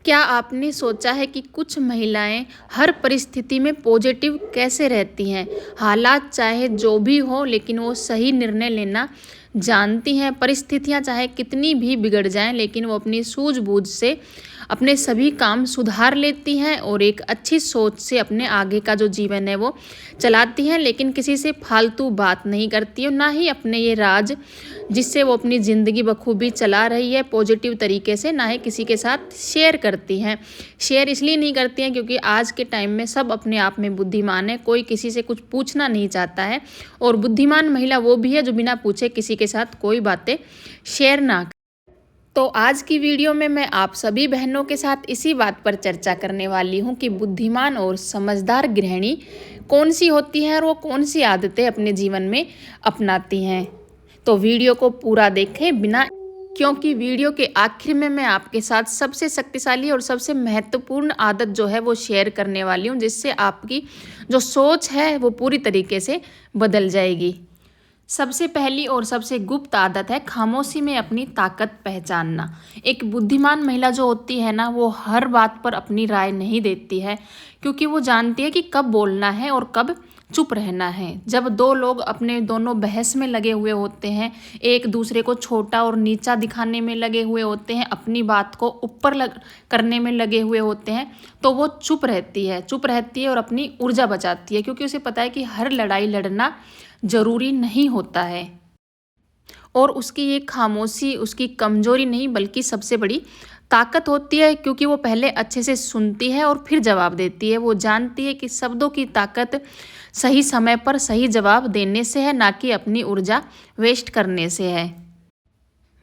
क्या आपने सोचा है कि कुछ महिलाएं हर परिस्थिति में पॉजिटिव कैसे रहती हैं? हालात चाहे जो भी हो लेकिन वो सही निर्णय लेना जानती हैं। परिस्थितियां चाहे कितनी भी बिगड़ जाएं लेकिन वो अपनी सूझबूझ से अपने सभी काम सुधार लेती हैं और एक अच्छी सोच से अपने आगे का जो जीवन है वो चलाती हैं, लेकिन किसी से फालतू बात नहीं करती है, ना ही अपने ये राज जिससे वो अपनी ज़िंदगी बखूबी चला रही है पॉजिटिव तरीके से, ना ही किसी के साथ शेयर करती हैं। शेयर इसलिए नहीं करती हैं क्योंकि आज के टाइम में सब अपने आप में बुद्धिमान है, कोई किसी से कुछ पूछना नहीं चाहता है। और बुद्धिमान महिला वो भी है जो बिना पूछे किसी के साथ कोई बातें शेयर ना। तो आज की वीडियो में मैं आप सभी बहनों के साथ इसी बात पर चर्चा करने वाली हूँ कि बुद्धिमान और समझदार गृहिणी कौन सी होती है और वो कौन सी आदतें अपने जीवन में अपनाती हैं। तो वीडियो को पूरा देखें बिना, क्योंकि वीडियो के आखिर में मैं आपके साथ सबसे शक्तिशाली और सबसे महत्वपूर्ण आदत जो है वो शेयर करने वाली हूँ, जिससे आपकी जो सोच है वो पूरी तरीके से बदल जाएगी। सबसे पहली और सबसे गुप्त आदत है खामोशी में अपनी ताकत पहचानना। एक बुद्धिमान महिला जो होती है ना, वो हर बात पर अपनी राय नहीं देती है, क्योंकि वो जानती है कि कब बोलना है और कब चुप रहना है। जब दो लोग अपने दोनों बहस में लगे हुए होते हैं, एक दूसरे को छोटा और नीचा दिखाने में लगे हुए होते हैं, अपनी बात को ऊपर करने में लगे हुए होते हैं, तो वो चुप रहती है और अपनी ऊर्जा बचाती है, क्योंकि उसे पता है कि हर लड़ाई लड़ना जरूरी नहीं होता है। और उसकी ये खामोशी उसकी कमजोरी नहीं बल्कि सबसे बड़ी ताकत होती है, क्योंकि वो पहले अच्छे से सुनती है और फिर जवाब देती है। वो जानती है कि शब्दों की ताकत सही समय पर सही जवाब देने से है, ना कि अपनी ऊर्जा वेस्ट करने से है।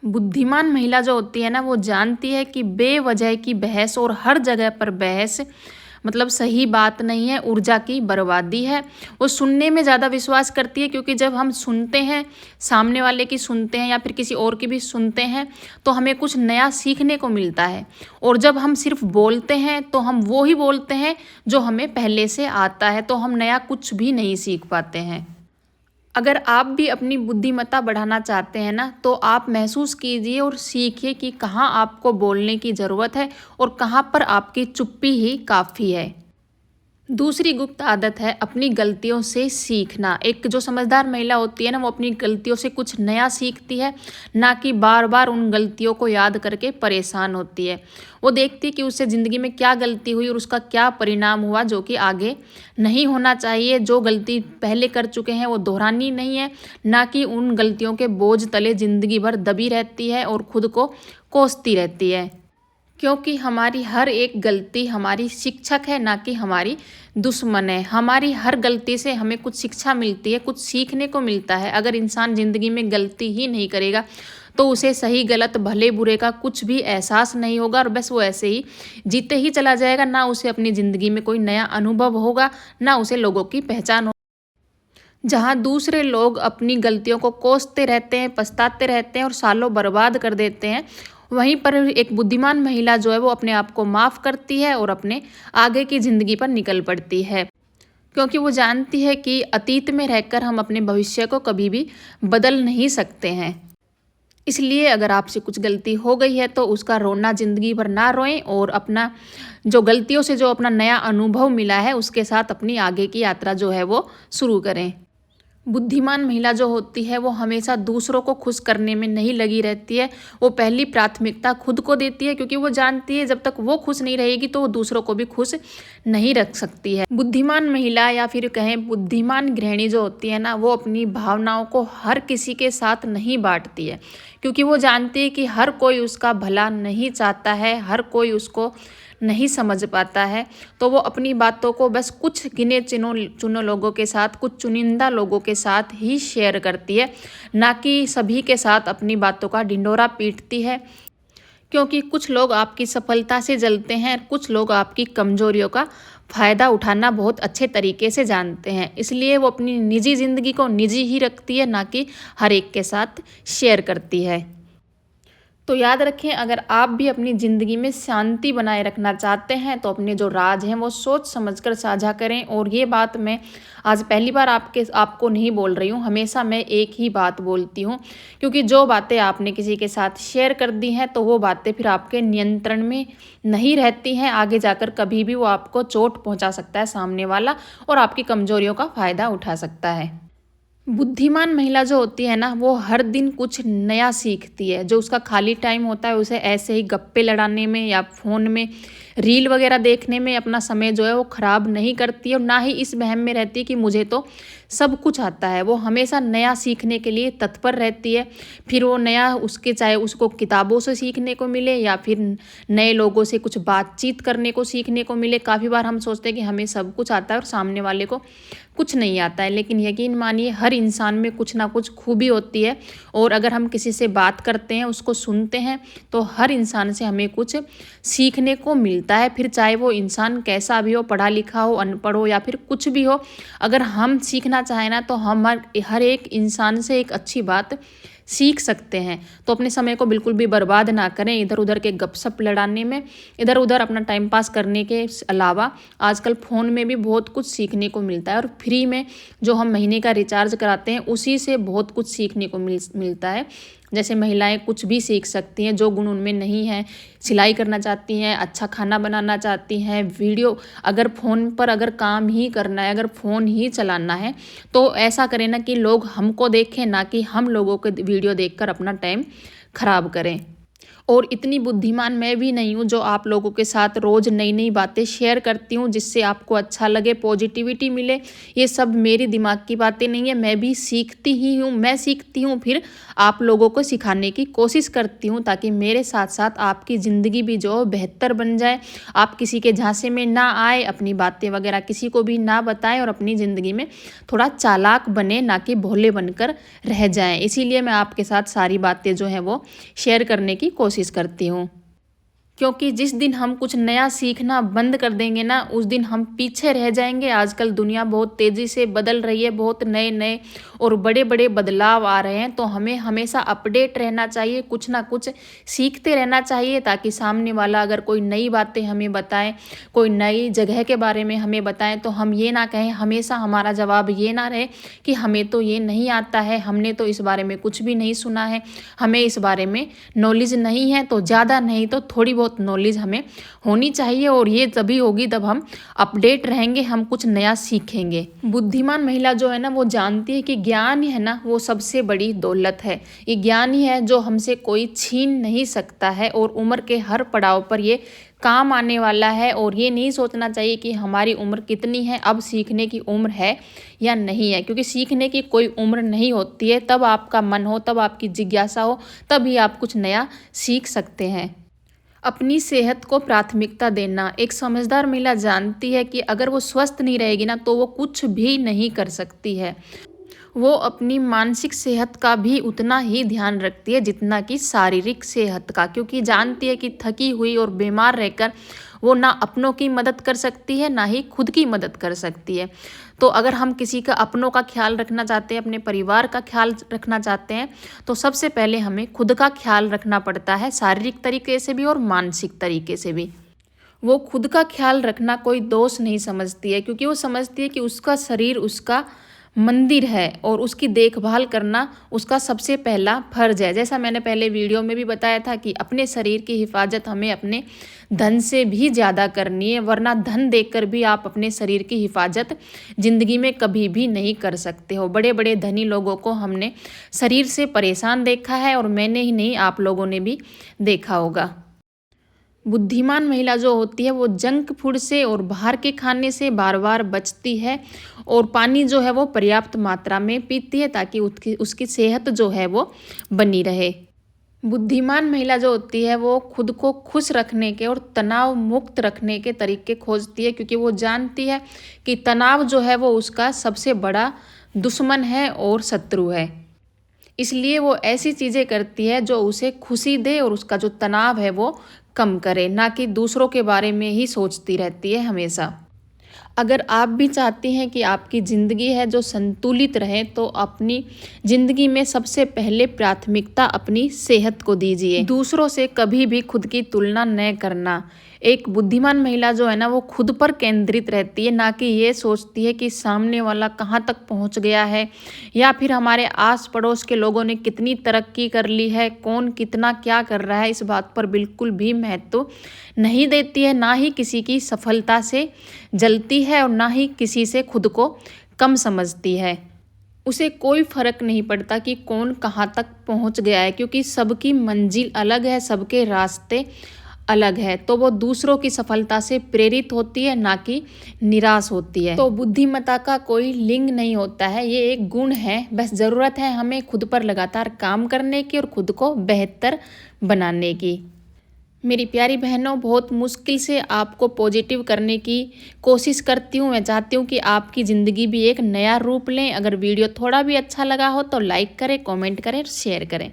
बुद्धिमान महिला जो होती है ना, वो जानती है कि बेवजह की बहस और हर जगह पर बहस मतलब सही बात नहीं है, ऊर्जा की बर्बादी है। वो सुनने में ज़्यादा विश्वास करती है, क्योंकि जब हम सुनते हैं, सामने वाले की सुनते हैं या फिर किसी और की भी सुनते हैं, तो हमें कुछ नया सीखने को मिलता है। और जब हम सिर्फ बोलते हैं तो हम वो ही बोलते हैं जो हमें पहले से आता है, तो हम नया कुछ भी नहीं सीख पाते हैं। अगर आप भी अपनी बुद्धिमत्ता बढ़ाना चाहते हैं ना, तो आप महसूस कीजिए और सीखिए कि कहाँ आपको बोलने की ज़रूरत है और कहाँ पर आपकी चुप्पी ही काफ़ी है। दूसरी गुप्त आदत है अपनी गलतियों से सीखना। एक जो समझदार महिला होती है ना, वो अपनी गलतियों से कुछ नया सीखती है, ना कि बार बार उन गलतियों को याद करके परेशान होती है। वो देखती है कि उससे ज़िंदगी में क्या गलती हुई और उसका क्या परिणाम हुआ, जो कि आगे नहीं होना चाहिए। जो गलती पहले कर चुके हैं वो दोहरानी नहीं है, ना कि उन गलतियों के बोझ तले ज़िंदगी भर दबी रहती है और खुद को कोसती रहती है। क्योंकि हमारी हर एक गलती हमारी शिक्षक है, ना कि हमारी दुश्मन है। हमारी हर गलती से हमें कुछ शिक्षा मिलती है, कुछ सीखने को मिलता है। अगर इंसान ज़िंदगी में गलती ही नहीं करेगा तो उसे सही गलत भले बुरे का कुछ भी एहसास नहीं होगा और बस वो ऐसे ही जीते ही चला जाएगा। ना उसे अपनी ज़िंदगी में कोई नया अनुभव होगा, ना उसे लोगों की पहचान होगी। जहाँ दूसरे लोग अपनी गलतियों को कोसते रहते हैं, पछताते रहते हैं और सालों बर्बाद कर देते हैं, वहीं पर एक बुद्धिमान महिला जो है वो अपने आप को माफ़ करती है और अपने आगे की ज़िंदगी पर निकल पड़ती है, क्योंकि वो जानती है कि अतीत में रहकर हम अपने भविष्य को कभी भी बदल नहीं सकते हैं। इसलिए अगर आपसे कुछ गलती हो गई है तो उसका रोना ज़िंदगी भर ना रोएं और अपना जो गलतियों से जो अपना नया अनुभव मिला है उसके साथ अपनी आगे की यात्रा जो है वो शुरू करें। बुद्धिमान महिला जो होती है वो हमेशा दूसरों को खुश करने में नहीं लगी रहती है। वो पहली प्राथमिकता खुद को देती है, क्योंकि वो जानती है जब तक वो खुश नहीं रहेगी तो वो दूसरों को भी खुश नहीं रख सकती है। बुद्धिमान महिला या फिर कहें बुद्धिमान गृहिणी जो होती है ना, वो अपनी भावनाओं को हर किसी के साथ नहीं बांटती है, क्योंकि वो जानती है कि हर कोई उसका भला नहीं चाहता है, हर कोई उसको नहीं समझ पाता है। तो वो अपनी बातों को बस कुछ गिने चुने लोगों के साथ, कुछ चुनिंदा लोगों के साथ ही शेयर करती है, ना कि सभी के साथ अपनी बातों का ढिंढोरा पीटती है। क्योंकि कुछ लोग आपकी सफलता से जलते हैं, कुछ लोग आपकी कमजोरियों का फ़ायदा उठाना बहुत अच्छे तरीके से जानते हैं। इसलिए वो अपनी निजी ज़िंदगी को निजी ही रखती है, ना कि हर एक के साथ शेयर करती है। तो याद रखें, अगर आप भी अपनी ज़िंदगी में शांति बनाए रखना चाहते हैं तो अपने जो राज हैं वो सोच समझकर साझा करें। और ये बात मैं आज पहली बार आपको नहीं बोल रही हूँ, हमेशा मैं एक ही बात बोलती हूँ, क्योंकि जो बातें आपने किसी के साथ शेयर कर दी हैं तो वो बातें फिर आपके नियंत्रण में नहीं रहती हैं। आगे जाकर कभी भी वो आपको चोट पहुँचा सकता है सामने वाला, और आपकी कमजोरियों का फ़ायदा उठा सकता है। बुद्धिमान महिला जो होती है ना, वो हर दिन कुछ नया सीखती है। जो उसका खाली टाइम होता है उसे ऐसे ही गप्पे लड़ाने में या फ़ोन में रील वगैरह देखने में अपना समय जो है वो ख़राब नहीं करती है, और ना ही इस वहम में रहती है कि मुझे तो सब कुछ आता है। वो हमेशा नया सीखने के लिए तत्पर रहती है। फिर वो नया उसके चाहे उसको किताबों से सीखने को मिले या फिर नए लोगों से कुछ बातचीत करने को सीखने को मिले। काफ़ी बार हम सोचते हैं कि हमें सब कुछ आता है और सामने वाले को कुछ नहीं आता है, लेकिन यकीन मानिए हर इंसान में कुछ ना कुछ खूबी होती है। और अगर हम किसी से बात करते हैं, उसको सुनते हैं, तो हर इंसान से हमें कुछ सीखने को मिलता है। फिर चाहे वो इंसान कैसा भी हो, पढ़ा लिखा हो, अनपढ़ हो या फिर कुछ भी हो, अगर हम सीखना चाहें ना तो हम हर एक इंसान से एक अच्छी बात सीख सकते हैं। तो अपने समय को बिल्कुल भी बर्बाद ना करें इधर उधर के गपशप लड़ाने में। इधर उधर अपना टाइम पास करने के अलावा आजकल फ़ोन में भी बहुत कुछ सीखने को मिलता है, और फ्री में जो हम महीने का रिचार्ज कराते हैं उसी से बहुत कुछ सीखने को मिलता है। जैसे महिलाएं कुछ भी सीख सकती हैं जो गुण उनमें नहीं है। सिलाई करना चाहती हैं, अच्छा खाना बनाना चाहती हैं, वीडियो अगर फ़ोन पर अगर काम ही करना है, अगर फ़ोन ही चलाना है, तो ऐसा करें ना कि लोग हमको देखें, ना कि हम लोगों के वीडियो देखकर अपना टाइम ख़राब करें। और इतनी बुद्धिमान मैं भी नहीं हूँ जो आप लोगों के साथ रोज़ नई नई बातें शेयर करती हूँ जिससे आपको अच्छा लगे, पॉजिटिविटी मिले। ये सब मेरी दिमाग की बातें नहीं है, मैं भी सीखती ही हूँ। मैं सीखती हूँ फिर आप लोगों को सिखाने की कोशिश करती हूँ, ताकि मेरे साथ साथ आपकी ज़िंदगी भी जो बेहतर बन जाए। आप किसी के झांसे में ना आए, अपनी बातें वगैरह किसी को भी ना बताएं, और अपनी ज़िंदगी में थोड़ा चालाक बने, ना कि भोले बनकर रह जाएं। इसीलिए मैं आपके साथ सारी बातें जो हैं वो शेयर करने की कोशिश करती हूँ, क्योंकि जिस दिन हम कुछ नया सीखना बंद कर देंगे ना, उस दिन हम पीछे रह जाएंगे। आजकल दुनिया बहुत तेज़ी से बदल रही है, बहुत नए नए और बड़े बड़े बदलाव आ रहे हैं। तो हमें हमेशा अपडेट रहना चाहिए, कुछ ना कुछ सीखते रहना चाहिए, ताकि सामने वाला अगर कोई नई बातें हमें बताएं, कोई नई जगह के बारे में हमें बताएं, तो हम ये ना कहें, हमेशा हमारा जवाब ये ना रहे कि हमें तो ये नहीं आता है, हमने तो इस बारे में कुछ भी नहीं सुना है, हमें इस बारे में नॉलेज नहीं है। तो ज़्यादा नहीं तो थोड़ी बहुत नॉलेज हमें होनी चाहिए, और ये तभी होगी जब हम अपडेट रहेंगे, हम कुछ नया सीखेंगे। बुद्धिमान महिला जो है ना, वो जानती है कि ज्ञान है ना वो सबसे बड़ी दौलत है। ये ज्ञान ही है जो हमसे कोई छीन नहीं सकता है, और उम्र के हर पड़ाव पर ये काम आने वाला है। और ये नहीं सोचना चाहिए कि हमारी उम्र कितनी है, अब सीखने की उम्र है या नहीं है, क्योंकि सीखने की कोई उम्र नहीं होती है। तब आपका मन हो, तब आपकी जिज्ञासा हो, तभी आप कुछ नया सीख सकते हैं। अपनी सेहत को प्राथमिकता देना। एक समझदार महिला जानती है कि अगर वो स्वस्थ नहीं रहेगी ना तो वो कुछ भी नहीं कर सकती है। वो अपनी मानसिक सेहत का भी उतना ही ध्यान रखती है जितना कि शारीरिक सेहत का, क्योंकि जानती है कि थकी हुई और बीमार रहकर वो ना अपनों की मदद कर सकती है, ना ही खुद की मदद कर सकती है। तो अगर हम किसी का अपनों का ख्याल रखना चाहते हैं, अपने परिवार का ख्याल रखना चाहते हैं, तो सबसे पहले हमें खुद का ख्याल रखना पड़ता है, शारीरिक तरीके से भी और मानसिक तरीके से भी। वो खुद का ख्याल रखना कोई दोष नहीं समझती है, क्योंकि वो समझती है कि उसका शरीर उसका मंदिर है और उसकी देखभाल करना उसका सबसे पहला फर्ज है। जैसा मैंने पहले वीडियो में भी बताया था कि अपने शरीर की हिफाजत हमें अपने धन से भी ज़्यादा करनी है, वरना धन देखकर भी आप अपने शरीर की हिफाजत ज़िंदगी में कभी भी नहीं कर सकते हो। बड़े बड़े धनी लोगों को हमने शरीर से परेशान देखा है, और मैंने ही नहीं आप लोगों ने भी देखा होगा। बुद्धिमान महिला जो होती है वो जंक फूड से और बाहर के खाने से बार बार बचती है, और पानी जो है वो पर्याप्त मात्रा में पीती है, ताकि उसकी सेहत जो है वो बनी रहे। बुद्धिमान महिला जो होती है वो खुद को खुश रखने के और तनाव मुक्त रखने के तरीके खोजती है, क्योंकि वो जानती है कि तनाव जो है वो उसका सबसे बड़ा दुश्मन है और शत्रु है। इसलिए वो ऐसी चीज़ें करती है जो उसे खुशी दे और उसका जो तनाव है वो कम करे, ना कि दूसरों के बारे में ही सोचती रहती है हमेशा। अगर आप भी चाहती हैं कि आपकी ज़िंदगी है जो संतुलित रहे, तो अपनी ज़िंदगी में सबसे पहले प्राथमिकता अपनी सेहत को दीजिए। दूसरों से कभी भी खुद की तुलना न करना। एक बुद्धिमान महिला जो है ना, वो खुद पर केंद्रित रहती है, ना कि ये सोचती है कि सामने वाला कहाँ तक पहुँच गया है या फिर हमारे आस पड़ोस के लोगों ने कितनी तरक्की कर ली है, कौन कितना क्या कर रहा है। इस बात पर बिल्कुल भी महत्व नहीं देती है, ना ही किसी की सफलता से जलती है और ना ही किसी से खुद को कम समझती है। उसे कोई फर्क नहीं पड़ता कि कौन कहाँ तक पहुँच गया है, क्योंकि सबकी मंजिल अलग है, सबके रास्ते अलग है। तो वो दूसरों की सफलता से प्रेरित होती है, ना कि निराश होती है। तो बुद्धिमत्ता का कोई लिंग नहीं होता है, ये एक गुण है। बस ज़रूरत है हमें खुद पर लगातार काम करने की और खुद को बेहतर बनाने की। मेरी प्यारी बहनों, बहुत मुश्किल से आपको पॉजिटिव करने की कोशिश करती हूँ। मैं चाहती हूँ कि आपकी ज़िंदगी भी एक नया रूप लें। अगर वीडियो थोड़ा भी अच्छा लगा हो तो लाइक करें, कमेंट करें, शेयर करें।